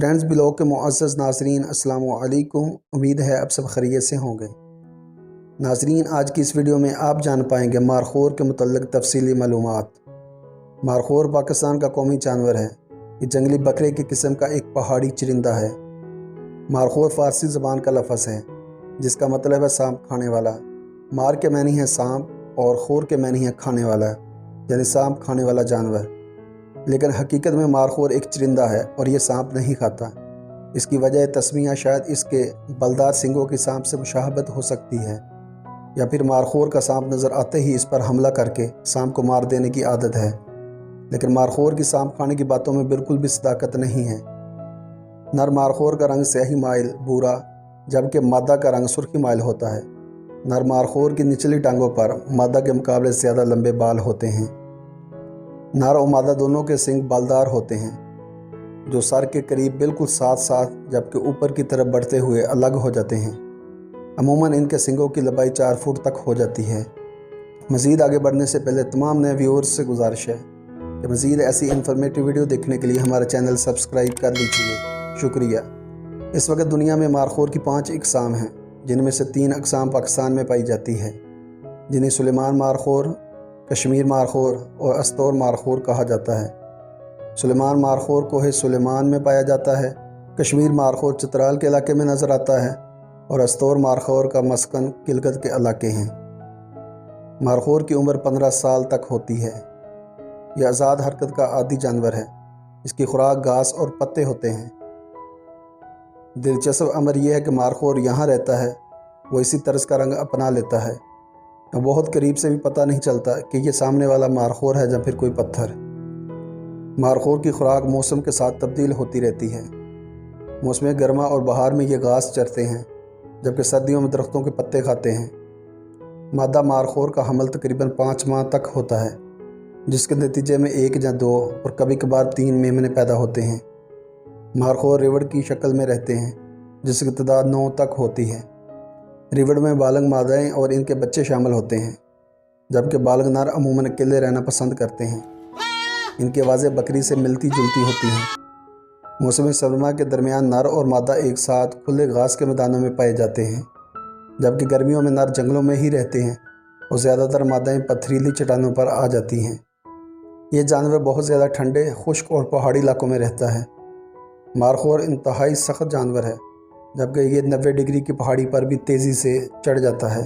Friends blog کے معزز ناظرین السلام علیکم۔ امید ہے اب سب خیریت سے ہوں گے۔ ناظرین، آج کی اس ویڈیو میں آپ جان پائیں گے مارخور کے متعلق تفصیلی معلومات۔ مارخور پاکستان کا قومی جانور ہے۔ یہ جنگلی بکرے کی قسم کا ایک پہاڑی چرندہ ہے۔ مارخور فارسی زبان کا لفظ ہے جس کا مطلب ہے سانپ کھانے والا۔ مار کے معنی ہے سانپ اور خور کے معنی ہے کھانے والا، یعنی سانپ کھانے والا جانور۔ لیکن حقیقت میں مارخور ایک چرندہ ہے اور یہ سانپ نہیں کھاتا۔ اس کی وجہ تسمیہ شاید اس کے بلدار سنگوں کی سانپ سے مشابہت ہو سکتی ہے، یا پھر مارخور کا سانپ نظر آتے ہی اس پر حملہ کر کے سانپ کو مار دینے کی عادت ہے۔ لیکن مارخور کی سانپ کھانے کی باتوں میں بالکل بھی صداقت نہیں ہے۔ نر مارخور کا رنگ سیاہی مائل بھورا، جبکہ مادہ کا رنگ سرخی مائل ہوتا ہے۔ نر مارخور کی نچلی ٹانگوں پر مادہ کے مقابلے زیادہ لمبے بال ہوتے ہیں۔ نر و مادہ دونوں کے سنگ بالدار ہوتے ہیں، جو سر کے قریب بالکل ساتھ ساتھ جبکہ اوپر کی طرف بڑھتے ہوئے الگ ہو جاتے ہیں۔ عموماً ان کے سنگوں کی لمبائی 4 فٹ تک ہو جاتی ہے۔ مزید آگے بڑھنے سے پہلے تمام نئے ویورز سے گزارش ہے کہ مزید ایسی انفارمیٹیو ویڈیو دیکھنے کے لیے ہمارا چینل سبسکرائب کر لیجیے۔ شکریہ۔ اس وقت دنیا میں مارخور کی 5 اقسام ہیں، جن میں سے 3 اقسام پاکستان میں پائی جاتی ہے، جنہیں سلیمان مارخور، کشمیر مارخور اور استور مارخور کہا جاتا ہے۔ سلیمان مارخور کوہ سلیمان میں پایا جاتا ہے۔ کشمیر مارخور چترال کے علاقے میں نظر آتا ہے اور استور مارخور کا مسکن گلگت کے علاقے ہیں۔ مارخور کی عمر 15 سال تک ہوتی ہے۔ یہ آزاد حرکت کا عادی جانور ہے۔ اس کی خوراک گھاس اور پتے ہوتے ہیں۔ دلچسپ امر یہ ہے کہ مارخور یہاں رہتا ہے، وہ اسی طرز کا رنگ اپنا لیتا ہے۔ بہت قریب سے بھی پتہ نہیں چلتا کہ یہ سامنے والا مارخور ہے یا پھر کوئی پتھر۔ مارخور کی خوراک موسم کے ساتھ تبدیل ہوتی رہتی ہے۔ موسم گرما اور بہار میں یہ گھاس چرتے ہیں، جبکہ سردیوں میں درختوں کے پتے کھاتے ہیں۔ مادہ مارخور کا حمل تقریباً 5 ماہ تک ہوتا ہے، جس کے نتیجے میں 1 یا 2 اور کبھی کبھار 3 میمنے پیدا ہوتے ہیں۔ مارخور ریوڑ کی شکل میں رہتے ہیں، جس کی تعداد 9 تک ہوتی ہے۔ ریوڑ میں بالغ مادائیں اور ان کے بچے شامل ہوتے ہیں، جبکہ بالغ نر عموماً اکیلے رہنا پسند کرتے ہیں۔ ان کی آوازیں بکری سے ملتی جلتی ہوتی ہیں۔ موسم سرما کے درمیان نر اور مادہ ایک ساتھ کھلے گھاس کے میدانوں میں پائے جاتے ہیں، جبکہ گرمیوں میں نر جنگلوں میں ہی رہتے ہیں اور زیادہ تر مادائیں پتھریلی چٹانوں پر آ جاتی ہیں۔ یہ جانور بہت زیادہ ٹھنڈے، خشک اور پہاڑی علاقوں میں رہتا ہے۔ مارخور انتہائی سخت جانور ہے، جبکہ یہ 90 ڈگری کی پہاڑی پر بھی تیزی سے چڑھ جاتا ہے۔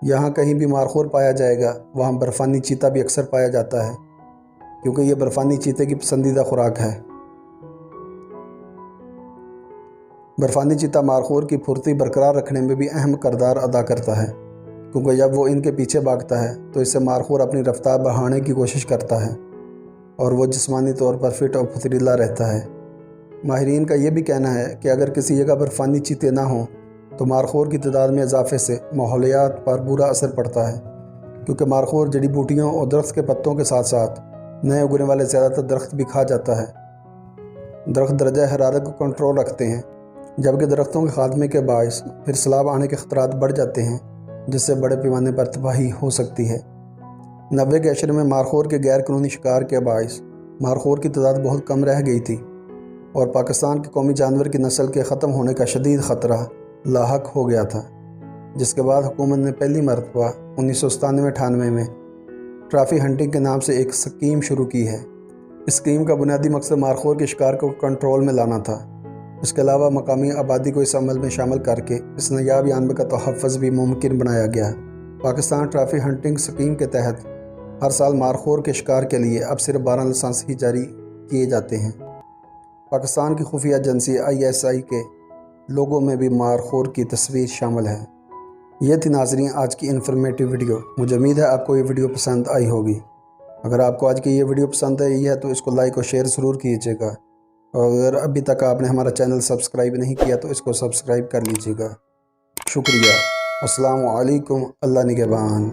یہاں کہیں بھی مارخور پایا جائے گا، وہاں برفانی چیتا بھی اکثر پایا جاتا ہے، کیونکہ یہ برفانی چیتے کی پسندیدہ خوراک ہے۔ برفانی چیتا مارخور کی پھرتی برقرار رکھنے میں بھی اہم کردار ادا کرتا ہے، کیونکہ جب وہ ان کے پیچھے بھاگتا ہے تو اس سے مارخور اپنی رفتار بڑھانے کی کوشش کرتا ہے اور وہ جسمانی طور پر فٹ اور پھرتیلا رہتا ہے۔ ماہرین کا یہ بھی کہنا ہے کہ اگر کسی جگہ برفانی چیتے نہ ہوں تو مارخور کی تعداد میں اضافے سے ماحولیات پر برا اثر پڑتا ہے، کیونکہ مارخور جڑی بوٹیوں اور درخت کے پتوں کے ساتھ ساتھ نئے اگنے والے زیادہ تر درخت بھی کھا جاتا ہے۔ درخت درجہ حرارت کو کنٹرول رکھتے ہیں، جبکہ درختوں کے خاتمے کے باعث پھر سیلاب آنے کے خطرات بڑھ جاتے ہیں، جس سے بڑے پیمانے پر تباہی ہو سکتی ہے۔ 90 کے عشرے میں مارخور کے غیر قانونی شکار کے باعث مارخور کی تعداد بہت کم رہ گئی تھی اور پاکستان کے قومی جانور کی نسل کے ختم ہونے کا شدید خطرہ لاحق ہو گیا تھا، جس کے بعد حکومت نے پہلی مرتبہ 1997-98 میں ٹرافی ہنٹنگ کے نام سے ایک اسکیم شروع کی ہے۔ اس اسکیم کا بنیادی مقصد مارخور کے شکار کو کنٹرول میں لانا تھا۔ اس کے علاوہ مقامی آبادی کو اس عمل میں شامل کر کے اس نایاب جانور کا تحفظ بھی ممکن بنایا گیا۔ پاکستان ٹرافی ہنٹنگ اسکیم کے تحت ہر سال مارخور کے شکار کے لیے اب صرف 12 لائسنس ہی جاری کیے جاتے ہیں۔ پاکستان کی خفیہ ایجنسی ISI کے لوگوں میں بھی مارخور کی تصویر شامل ہے۔ یہ تھی ناظرین آج کی انفارمیٹیو ویڈیو۔ مجھے امید ہے آپ کو یہ ویڈیو پسند آئی ہوگی۔ اگر آپ کو آج کی یہ ویڈیو پسند آئی ہے تو اس کو لائک اور شیئر ضرور کیجیے گا، اور اگر ابھی تک آپ نے ہمارا چینل سبسکرائب نہیں کیا تو اس کو سبسکرائب کر لیجیے گا۔ شکریہ۔ السلام علیکم۔ اللہ نگہبان۔